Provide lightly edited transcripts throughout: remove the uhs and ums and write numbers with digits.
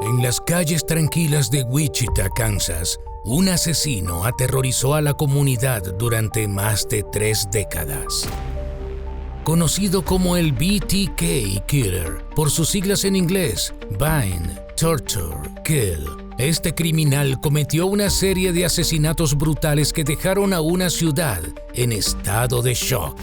En las calles tranquilas de Wichita, Kansas, un asesino aterrorizó a la comunidad durante más de 3 décadas. Conocido como el BTK Killer, por sus siglas en inglés, Bind, Torture, Kill, este criminal cometió una serie de asesinatos brutales que dejaron a una ciudad en estado de shock.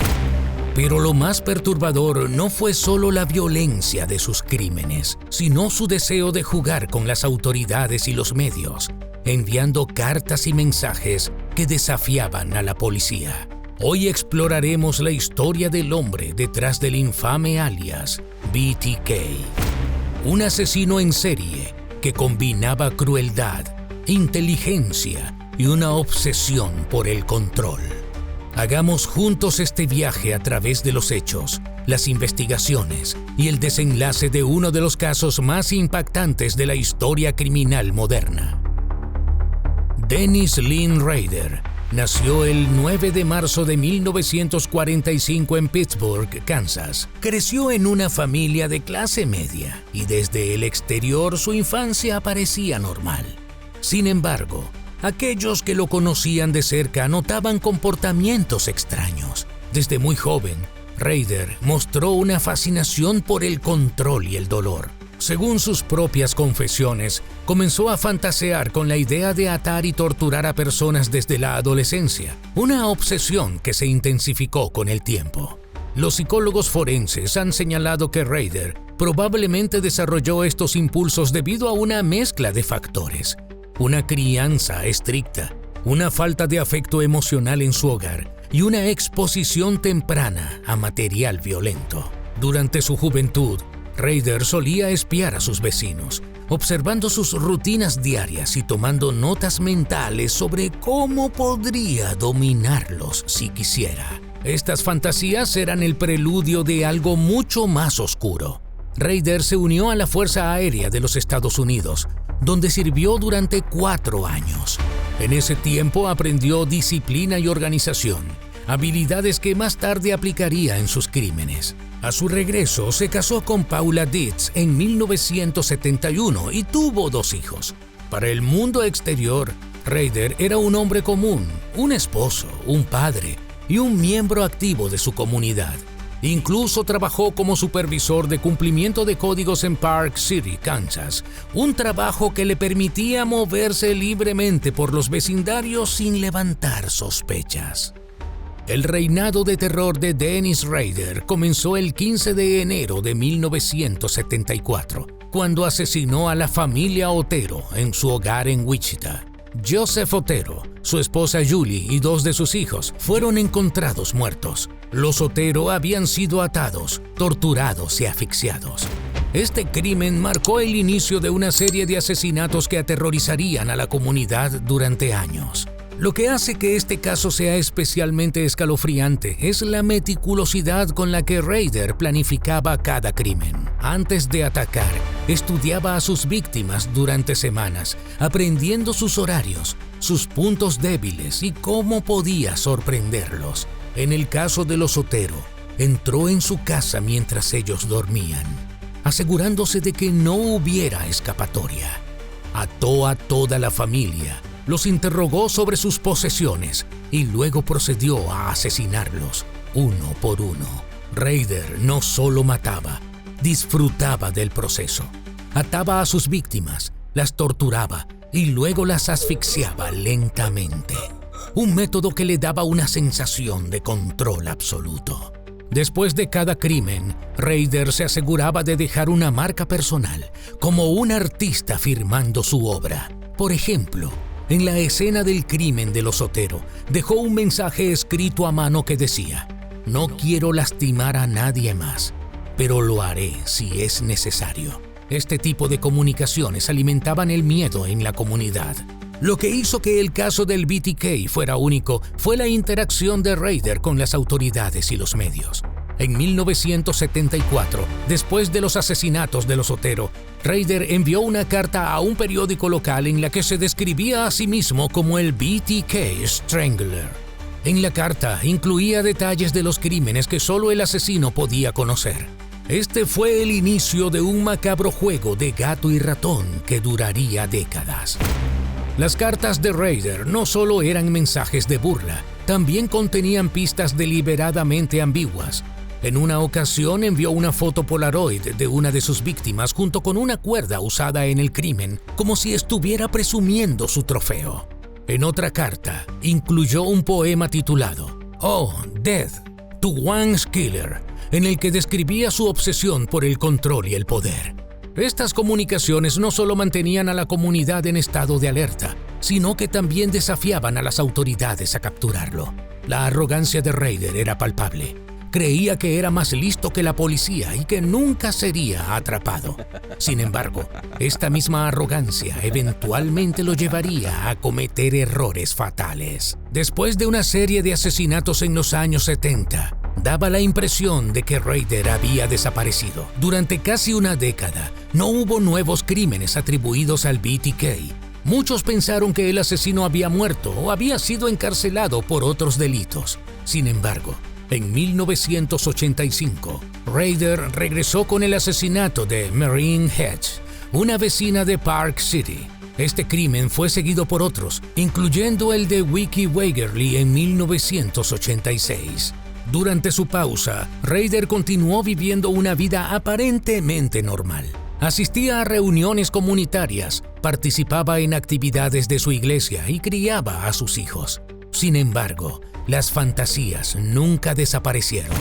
Pero lo más perturbador no fue solo la violencia de sus crímenes, sino su deseo de jugar con las autoridades y los medios, enviando cartas y mensajes que desafiaban a la policía. Hoy exploraremos la historia del hombre detrás del infame alias BTK, un asesino en serie que combinaba crueldad, inteligencia y una obsesión por el control. Hagamos juntos este viaje a través de los hechos, las investigaciones y el desenlace de uno de los casos más impactantes de la historia criminal moderna. Dennis Lynn Rader nació el 9 de marzo de 1945 en Pittsburgh, Kansas. Creció en una familia de clase media y desde el exterior su infancia parecía normal. Sin embargo, aquellos que lo conocían de cerca notaban comportamientos extraños. Desde muy joven, Rader mostró una fascinación por el control y el dolor. Según sus propias confesiones, comenzó a fantasear con la idea de atar y torturar a personas desde la adolescencia, una obsesión que se intensificó con el tiempo. Los psicólogos forenses han señalado que Rader probablemente desarrolló estos impulsos debido a una mezcla de factores: una crianza estricta, una falta de afecto emocional en su hogar y una exposición temprana a material violento. Durante su juventud, Rader solía espiar a sus vecinos, observando sus rutinas diarias y tomando notas mentales sobre cómo podría dominarlos si quisiera. Estas fantasías eran el preludio de algo mucho más oscuro. Rader se unió a la Fuerza Aérea de los Estados Unidos, donde sirvió durante 4 años. En ese tiempo aprendió disciplina y organización, habilidades que más tarde aplicaría en sus crímenes. A su regreso, se casó con Paula Dietz en 1971 y tuvo 2 hijos. Para el mundo exterior, Rader era un hombre común, un esposo, un padre y un miembro activo de su comunidad. Incluso trabajó como supervisor de cumplimiento de códigos en Park City, Kansas, un trabajo que le permitía moverse libremente por los vecindarios sin levantar sospechas. El reinado de terror de Dennis Rader comenzó el 15 de enero de 1974, cuando asesinó a la familia Otero en su hogar en Wichita. Joseph Otero, su esposa Julie y 2 de sus hijos fueron encontrados muertos. Los Otero habían sido atados, torturados y asfixiados. Este crimen marcó el inicio de una serie de asesinatos que aterrorizarían a la comunidad durante años. Lo que hace que este caso sea especialmente escalofriante es la meticulosidad con la que Rader planificaba cada crimen. Antes de atacar, estudiaba a sus víctimas durante semanas, aprendiendo sus horarios, sus puntos débiles y cómo podía sorprenderlos. En el caso de los Otero, entró en su casa mientras ellos dormían, asegurándose de que no hubiera escapatoria. Ató a toda la familia, los interrogó sobre sus posesiones y luego procedió a asesinarlos uno por uno. Rader no solo mataba, disfrutaba del proceso. Ataba a sus víctimas, las torturaba y luego las asfixiaba lentamente. Un método que le daba una sensación de control absoluto. Después de cada crimen, Rader se aseguraba de dejar una marca personal, como un artista firmando su obra. Por ejemplo, en la escena del crimen de los Otero, dejó un mensaje escrito a mano que decía: "No quiero lastimar a nadie más, pero lo haré si es necesario". Este tipo de comunicaciones alimentaban el miedo en la comunidad. Lo que hizo que el caso del BTK fuera único fue la interacción de Rader con las autoridades y los medios. En 1974, después de los asesinatos de los Otero, Rader envió una carta a un periódico local en la que se describía a sí mismo como el BTK Strangler. En la carta incluía detalles de los crímenes que solo el asesino podía conocer. Este fue el inicio de un macabro juego de gato y ratón que duraría décadas. Las cartas de Rader no solo eran mensajes de burla, también contenían pistas deliberadamente ambiguas. En una ocasión envió una foto Polaroid de una de sus víctimas junto con una cuerda usada en el crimen, como si estuviera presumiendo su trofeo. En otra carta, incluyó un poema titulado "Oh, Death, to One's Killer", en el que describía su obsesión por el control y el poder. Estas comunicaciones no solo mantenían a la comunidad en estado de alerta, sino que también desafiaban a las autoridades a capturarlo. La arrogancia de Rader era palpable. Creía que era más listo que la policía y que nunca sería atrapado. Sin embargo, esta misma arrogancia eventualmente lo llevaría a cometer errores fatales. Después de una serie de asesinatos en los años 70, daba la impresión de que Rader había desaparecido. Durante casi una década, no hubo nuevos crímenes atribuidos al BTK. Muchos pensaron que el asesino había muerto o había sido encarcelado por otros delitos. Sin embargo, en 1985, Rader regresó con el asesinato de Maureen Hedges, una vecina de Park City. Este crimen fue seguido por otros, incluyendo el de Vicki Wegerle en 1986. Durante su pausa, Rader continuó viviendo una vida aparentemente normal. Asistía a reuniones comunitarias, participaba en actividades de su iglesia y criaba a sus hijos. Sin embargo, las fantasías nunca desaparecieron.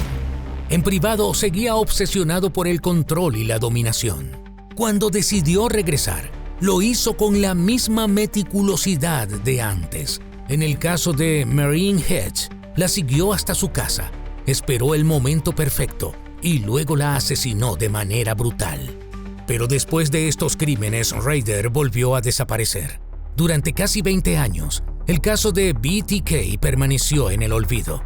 En privado seguía obsesionado por el control y la dominación. Cuando decidió regresar, lo hizo con la misma meticulosidad de antes. En el caso de Maureen Hedges, la siguió hasta su casa, esperó el momento perfecto y luego la asesinó de manera brutal. Pero después de estos crímenes, Rader volvió a desaparecer. Durante casi 20 años, el caso de BTK permaneció en el olvido,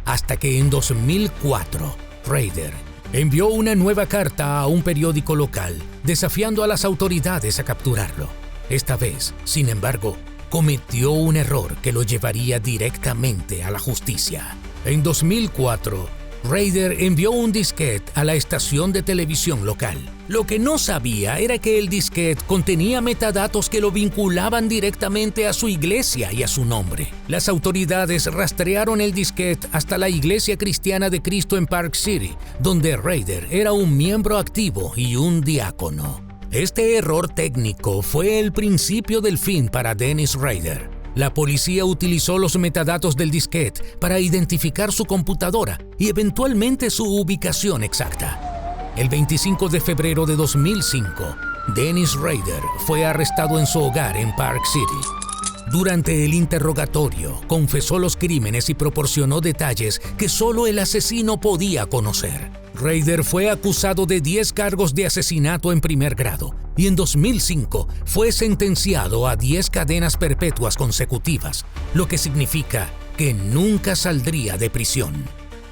hasta que en 2004, Rader envió una nueva carta a un periódico local, desafiando a las autoridades a capturarlo. Esta vez, sin embargo, cometió un error que lo llevaría directamente a la justicia. En 2004, Rader envió un disquete a la estación de televisión local. Lo que no sabía era que el disquete contenía metadatos que lo vinculaban directamente a su iglesia y a su nombre. Las autoridades rastrearon el disquete hasta la Iglesia Cristiana de Cristo en Park City, donde Rader era un miembro activo y un diácono. Este error técnico fue el principio del fin para Dennis Rader. La policía utilizó los metadatos del disquete para identificar su computadora y eventualmente su ubicación exacta. El 25 de febrero de 2005, Dennis Rader fue arrestado en su hogar en Park City. Durante el interrogatorio, confesó los crímenes y proporcionó detalles que solo el asesino podía conocer. Rader fue acusado de 10 cargos de asesinato en primer grado y en 2005 fue sentenciado a 10 cadenas perpetuas consecutivas, lo que significa que nunca saldría de prisión.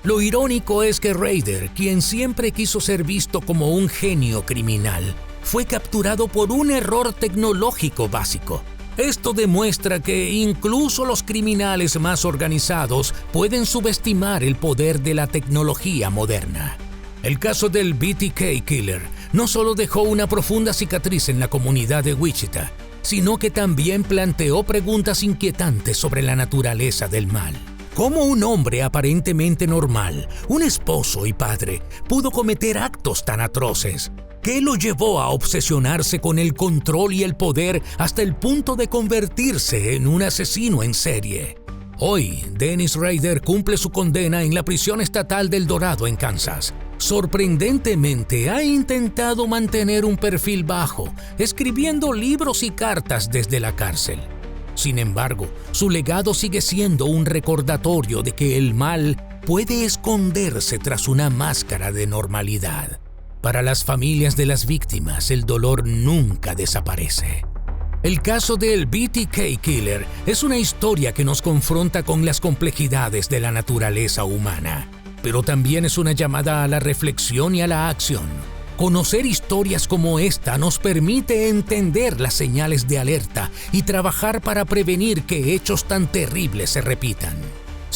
Lo irónico es que Rader, quien siempre quiso ser visto como un genio criminal, fue capturado por un error tecnológico básico. Esto demuestra que incluso los criminales más organizados pueden subestimar el poder de la tecnología moderna. El caso del BTK Killer no solo dejó una profunda cicatriz en la comunidad de Wichita, sino que también planteó preguntas inquietantes sobre la naturaleza del mal. ¿Cómo un hombre aparentemente normal, un esposo y padre, pudo cometer actos tan atroces? ¿Qué lo llevó a obsesionarse con el control y el poder hasta el punto de convertirse en un asesino en serie? Hoy, Dennis Rader cumple su condena en la prisión estatal del Dorado en Kansas. Sorprendentemente, ha intentado mantener un perfil bajo, escribiendo libros y cartas desde la cárcel. Sin embargo, su legado sigue siendo un recordatorio de que el mal puede esconderse tras una máscara de normalidad. Para las familias de las víctimas, el dolor nunca desaparece. El caso del BTK Killer es una historia que nos confronta con las complejidades de la naturaleza humana, pero también es una llamada a la reflexión y a la acción. Conocer historias como esta nos permite entender las señales de alerta y trabajar para prevenir que hechos tan terribles se repitan.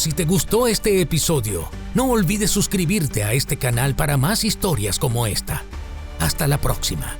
Si te gustó este episodio, no olvides suscribirte a este canal para más historias como esta. Hasta la próxima.